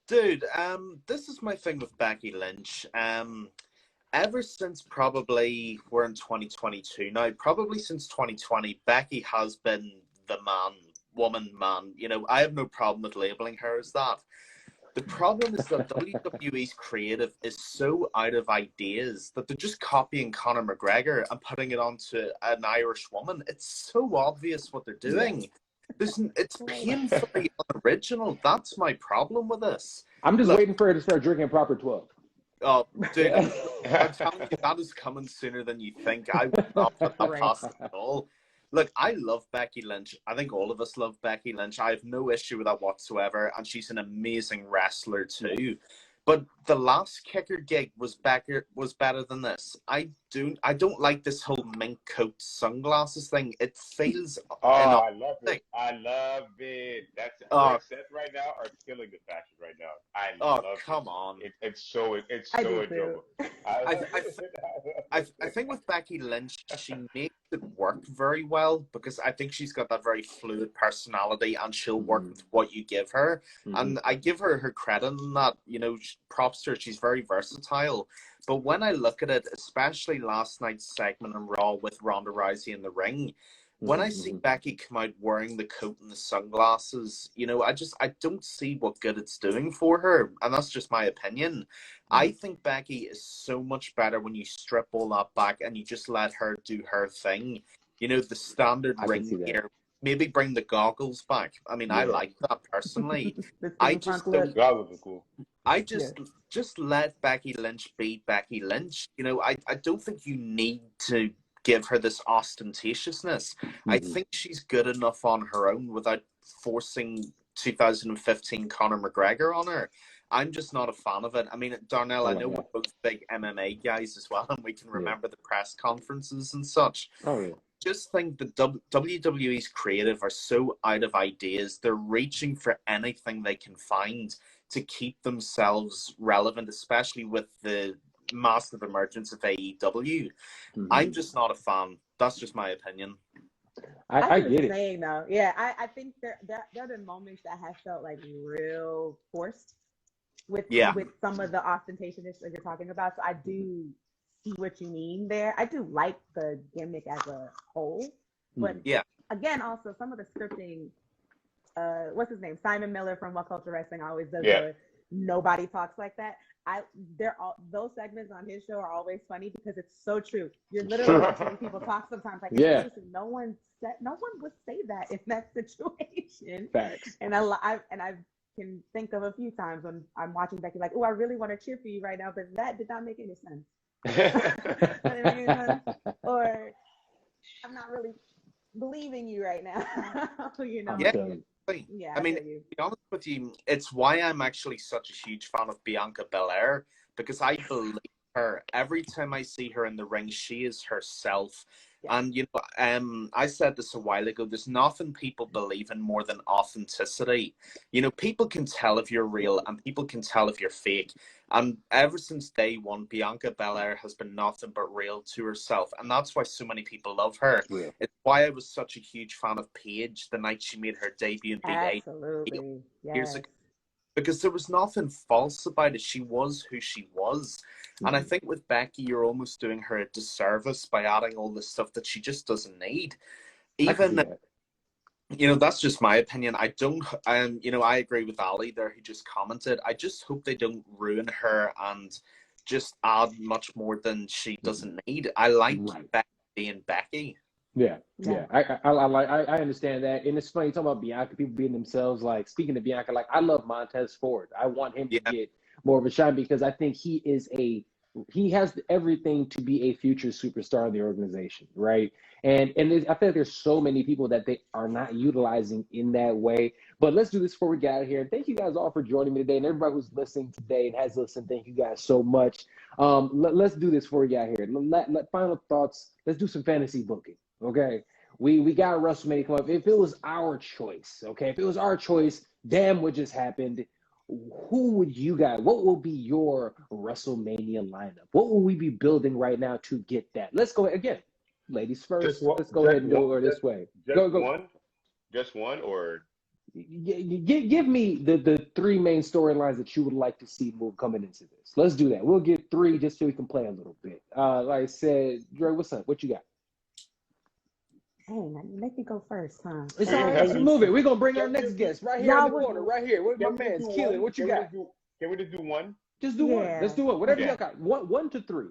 Dude, this is my thing with Becky Lynch. Ever since probably we're in 2022 now, probably since 2020, Becky has been the woman. I have no problem with labeling her as that. The problem is that WWE's creative is so out of ideas that they're just copying Conor McGregor and putting it onto an Irish woman. It's so obvious what they're doing. It's painfully unoriginal. That's my problem with this. I'm just Look, waiting for her to start drinking proper 12. oh, dude, I'm telling you, that is coming sooner than you think. I will not put that past it at all. Look, I love Becky Lynch. I think all of us love Becky Lynch. I have no issue with that whatsoever, and she's an amazing wrestler too. But the last Kicker gig was better than this. I don't like this whole mink coat sunglasses thing. It feels. Oh, I love it. I love it. That's Seth right now are killing the fashion right now. I love come on. It's so enjoyable. I think with Becky Lynch, she makes it work very well because I think she's got that very fluid personality and she'll work with what you give her. And I give her credit in that, you know, props to her. She's very versatile. But when I look at it, especially last night's segment on Raw with Ronda Rousey in the ring, when I see Becky come out wearing the coat and the sunglasses, you know, I don't see what good it's doing for her. And that's just my opinion. I think Becky is so much better when you strip all that back and you just let her do her thing. You know, the standard ring gear. Maybe bring the goggles back. I mean, I like that personally. I just don't. Goggles are cool. I just let Becky Lynch be Becky Lynch. You know, I don't think you need to give her this ostentatiousness. I think she's good enough on her own without forcing 2015 Conor McGregor on her. I'm just not a fan of it. I mean, Darnell, I know we're both big MMA guys as well, and we can remember the press conferences and such. Oh, yeah. Just think the WWE's creative are so out of ideas. They're reaching for anything they can find to keep themselves relevant, especially with the massive emergence of AEW. I'm just not a fan. That's just my opinion. I get it. Saying, though. Yeah, I think there are the moments that have felt like real forced with some of the ostentatiousness that you're talking about. So I do see what you mean there. I do like the gimmick as a whole, but again, also some of the scripting. What's his name? Simon Miller from What Culture Wrestling always does the nobody talks like that. Those segments on his show are always funny because it's so true. You're literally watching people talk sometimes like, listen, no one would say that in that situation. Facts. And I can think of a few times when I'm watching Becky like, oh, I really want to cheer for you right now, but that did not make any sense. Or I'm not really believing you right now. You know. I mean, to be honest with you, it's why I'm actually such a huge fan of Bianca Belair, because I believe her. Every time I see her in the ring, she is herself. And, you know, I said this a while ago, there's nothing people believe in more than authenticity. You know, people can tell if you're real and people can tell if you're fake. And ever since day one, Bianca Belair has been nothing but real to herself. And that's why so many people love her. Yeah. It's why I was such a huge fan of Paige the night she made her debut in Absolutely. years ago. Because there was nothing false about it. She was who she was. And I think with Becky, you're almost doing her a disservice by adding all this stuff that she just doesn't need. Even, you know, that's just my opinion. I don't, you know, I agree with Ali there who just commented. I just hope they don't ruin her and just add much more than she doesn't need. I like Becky being Becky. Yeah. I understand that. And it's funny, talking about Bianca, people being themselves. Like, speaking of Bianca, like, I love Montez Ford. I want him to get more of a shine because I think he has everything to be a future superstar in the organization, right? And I feel like there's so many people that they are not utilizing in that way. But let's do this before we get out of here. And thank you guys all for joining me today. And everybody who's listening today and has listened, thank you guys so much. Let's do this before we get out here. Final thoughts. Let's do some fantasy booking. Okay, we got WrestleMania come up. If it was our choice, if it was our choice, damn what just happened. Who would you guys? What will be your WrestleMania lineup? What will we be building right now to get that? Let's go again, ladies first. Let's go ahead and do it this way. Just one, or give me the three main storylines that you would like to see move coming into this. Let's do that. We'll get three just so we can play a little bit. Like I said, Dre, what's up? What you got? Hey, make me go first, huh? It's all right. Let's move it. We're going to bring our next guest right here in the corner, right here. My man's killing. What you got? Can we just do one? Just do one. Let's do it. Whatever you got. One to three.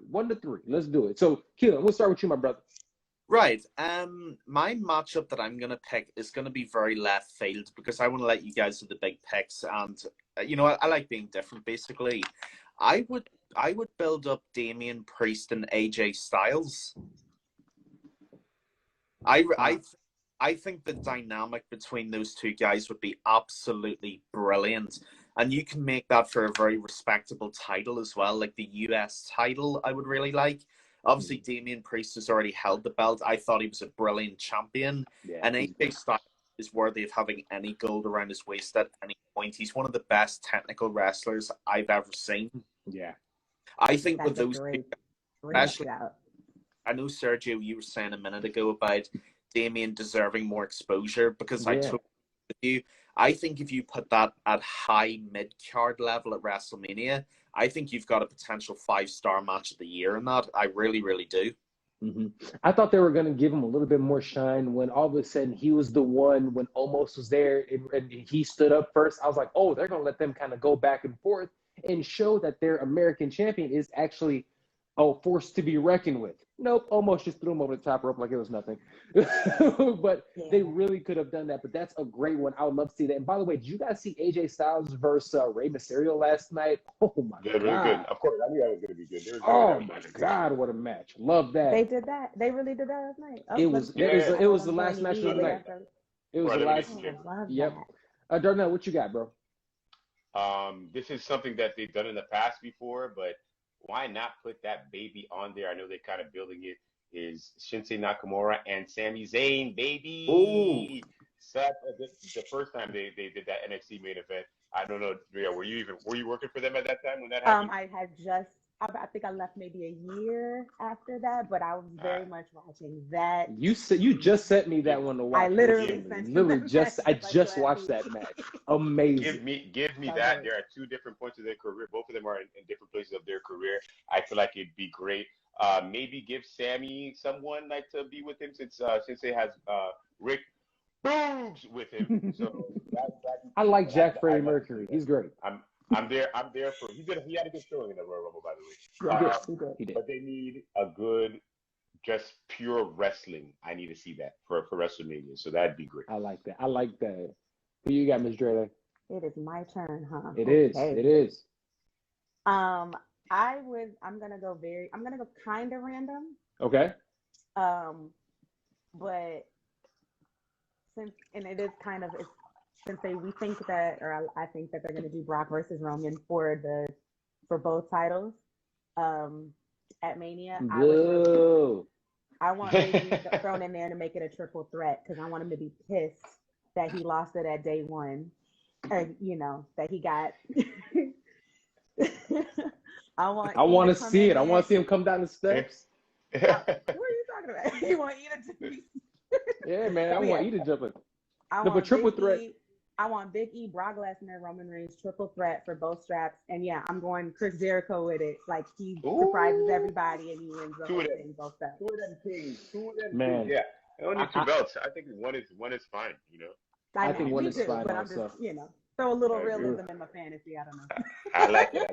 Let's do it. So, Keelan, we'll start with you, my brother. Right. My matchup that I'm gonna pick is gonna be very left field because I want to let you guys do the big picks, and I like being different. Basically, I would build up Damian Priest and AJ Styles. I think the dynamic between those two guys would be absolutely brilliant. And you can make that for a very respectable title as well, like the US title, I would really like. Obviously, Damian Priest has already held the belt. I thought he was a brilliant champion. Yeah, And AJ Styles is worthy of having any gold around his waist at any point. He's one of the best technical wrestlers I've ever seen. yeah. I think That's with a those great especially, shout. I know, Sergio, you were saying a minute ago about Damien deserving more exposure because I totally agree with you. I think if you put that at high mid-card level at WrestleMania, I think you've got a potential 5-star match of the year in that. I really, really do. Mm-hmm. I thought they were going to give him a little bit more shine when all of a sudden he was the one when Omos was there and he stood up first. I was like, oh, they're going to let them kind of go back and forth and show that their American champion is actually force to be reckoned with. Nope, almost just threw him over the top rope like it was nothing. But they really could have done that. But that's a great one. I would love to see that. And by the way, did you guys see AJ Styles versus Rey Mysterio last night? Oh my God! Really good. Of course, I knew that was going to be good. Oh my God, what a match! Love that. They did that. They really did that last night. Oh, It was the last match of the night. It was the last. Yep. Darnell, what you got, bro? This is something that they've done in the past before, but why not put that baby on there? I know they're kind of building it. Is Shinsuke Nakamura and Sami Zayn, baby. Ooh. The first time they did that NXT main event. I don't know, Rhea, were you working for them at that time when that happened? I think I left maybe a year after that, but I was very much watching that. You just sent me that one to watch. I literally just watched that match. Amazing. Give me that. There are two different points of their career. Both of them are in different places of their career. I feel like it'd be great. Maybe give Sammy someone like to be with him since he has Rick Boogs with him. So I like Jack Freddie Mercury. He's great. I'm there for. He had a good showing in the Royal Rumble, by the way. He did. But they need a good, just pure wrestling. I need to see that for WrestleMania. So that'd be great. I like that. Who you got, Miss Dre? It is my turn, huh? It is. I'm gonna go kind of random. Okay. But I think that they're going to do Brock versus Roman for both titles at Mania. I want Big E thrown in there to make it a triple threat because I want him to be pissed that he lost it at day one, or that he got. I want to see it. I want to see him come down the steps. What are you talking about? You want Ida to be? Yeah, man. I want Ida jumping. But triple threat. I want Big E, Brock Lesnar, Roman Reigns, triple threat for both straps. And yeah, I'm going Chris Jericho with it. Like he surprises everybody and he wins the whole thing, both straps. Two of them kings. Man. Yeah. I don't need two belts. I think one is fine, I think one is fine but also. I'm just, throw a little realism in my fantasy. I don't know. I like it.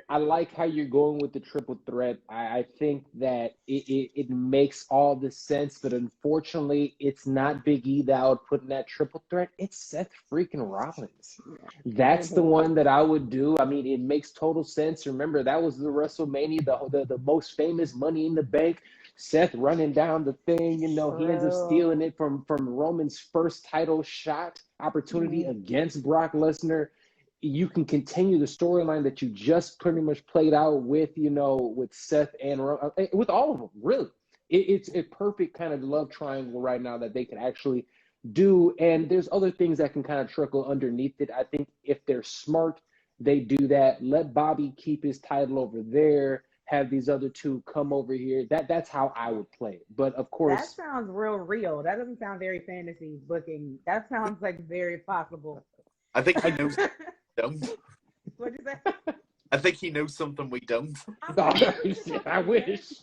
I like how you're going with the triple threat. I think that it makes all the sense, but unfortunately, it's not Big E that I would put in that triple threat. It's Seth freaking Rollins. That's the one that I would do. I mean, it makes total sense. Remember, that was the WrestleMania, the most famous Money in the Bank. Seth running down the thing, he ends up stealing it from Roman's first title shot opportunity against Brock Lesnar. You can continue the storyline that you just pretty much played out with, with Seth and with all of them, really. It's a perfect kind of love triangle right now that they can actually do. And there's other things that can kind of trickle underneath it. I think if they're smart, they do that. Let Bobby keep his title over there. Have these other two come over here. That's how I would play it. But of course, that sounds real. That doesn't sound very fantasy booking. That sounds like very possible. I think he knows something we don't. What'd you say? I think he knows something we don't. I wish.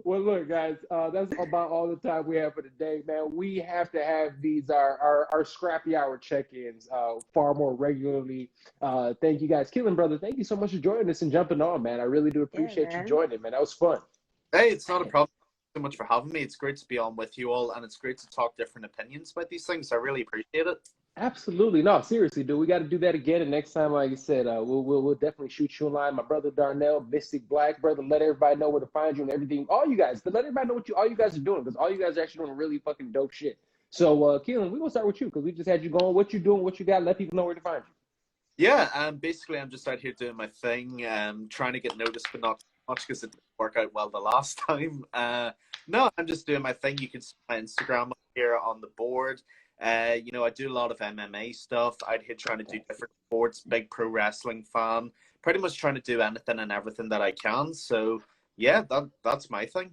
Well, look, guys, that's about all the time we have for today, man. We have to have these our scrappy hour check-ins far more regularly. Thank you guys, Killing Brother. Thank you so much for joining us and jumping on, man. I really do appreciate you man. joining, man. That was fun. Hey, it's not a problem. Thank you so much for having me. It's great to be on with you all, and it's great to talk different opinions about these things. I really appreciate it. Absolutely. No, seriously, dude. We got to do that again. And next time, like I said, we'll definitely shoot you a line. My brother Darnel, Mystic Black, brother, let everybody know where to find you and everything. All you guys, let everybody know what all you guys are doing, because all you guys are actually doing really fucking dope shit. So, Keelan, we're gonna start with you because we just had you going. What you doing? What you got? Let people know where to find you. Yeah, basically, I'm just out here doing my thing, trying to get noticed, but not much because it didn't work out well the last time. No, I'm just doing my thing. You can see my Instagram up here on the board. You know, I do a lot of MMA stuff. Out here trying to do different sports, big pro wrestling fan, pretty much trying to do anything and everything that I can. So, yeah, that's my thing.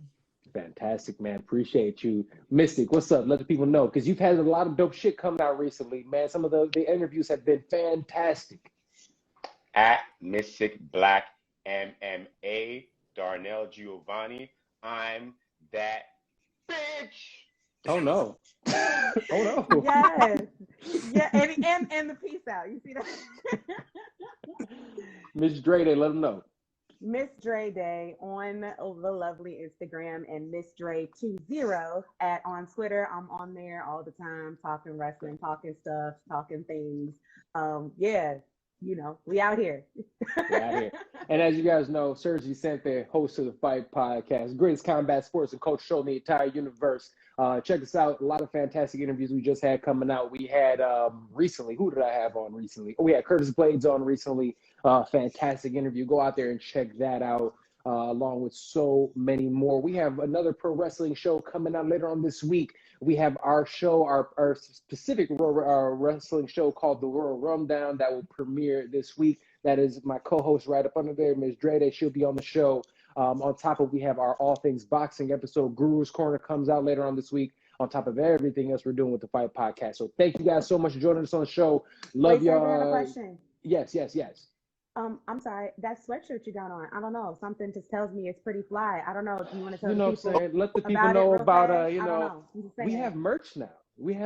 Fantastic, man. Appreciate you. Mystic, what's up? Let the people know, because you've had a lot of dope shit come out recently, man. Some of the interviews have been fantastic. At Mystic Black MMA, Darnel Giovani. I'm that bitch. Oh no. Oh no. Yes. Yeah, and the peace out. You see that? Miss Dre, let them know. Miss Dre Day on the lovely Instagram, and Miss Dre 20 on Twitter. I'm on there all the time, talking wrestling, talking stuff, talking things. Yeah, you know, we out here. We out here. And as you guys know, Serg Vicente, host of the Fight Podcast, greatest combat sports and culture show in the entire universe. Check us out. A lot of fantastic interviews we just had coming out. We had recently, who did I have on recently? Oh, we had Curtis Blades on recently. Fantastic interview. Go out there and check that out, along with so many more. We have another pro wrestling show coming out later on this week. We have our show, our specific wrestling show called the Royal Rumble that will premiere this week. That is my co-host right up under there, Ms. Dre. She'll be on the show. On top of, we have our All Things Boxing episode. Guru's Corner comes out later on this week, on top of everything else we're doing with the Fight Podcast. So thank you guys so much for joining us on the show. Love y'all. I have a question. Yes. I'm sorry. That sweatshirt you got on, I don't know. Something just tells me it's pretty fly. I don't know if you want to tell what I'm people. saying? Let the people know about, we have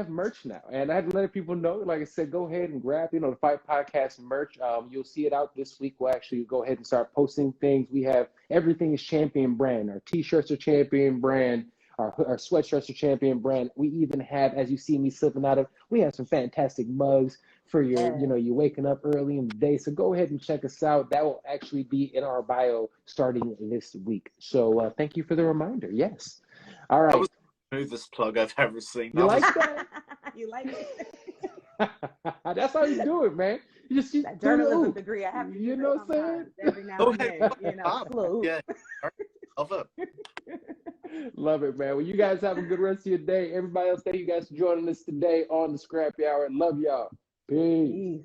merch now. And I had to let people know, like I said, go ahead and grab, the Fight Podcast merch. You'll see it out this week. We'll actually go ahead and start posting things. We have everything is champion brand. Our t-shirts are champion brand. Our sweatshirts are champion brand. We even have, as you see me slipping out of, we have some fantastic mugs for your, you're waking up early in the day. So go ahead and check us out. That will actually be in our bio starting this week. So thank you for the reminder. Yes. All right. That was the smoothest plug I've ever seen. You like that? You like it? That's how you do it, man. You just that journalism degree. I have to you know what I'm saying? Every now and then, Yeah. Love it. Love it, man. Well, you guys have a good rest of your day. Everybody else, thank you guys for joining us today on the Scrappy Hour. Love y'all. Peace.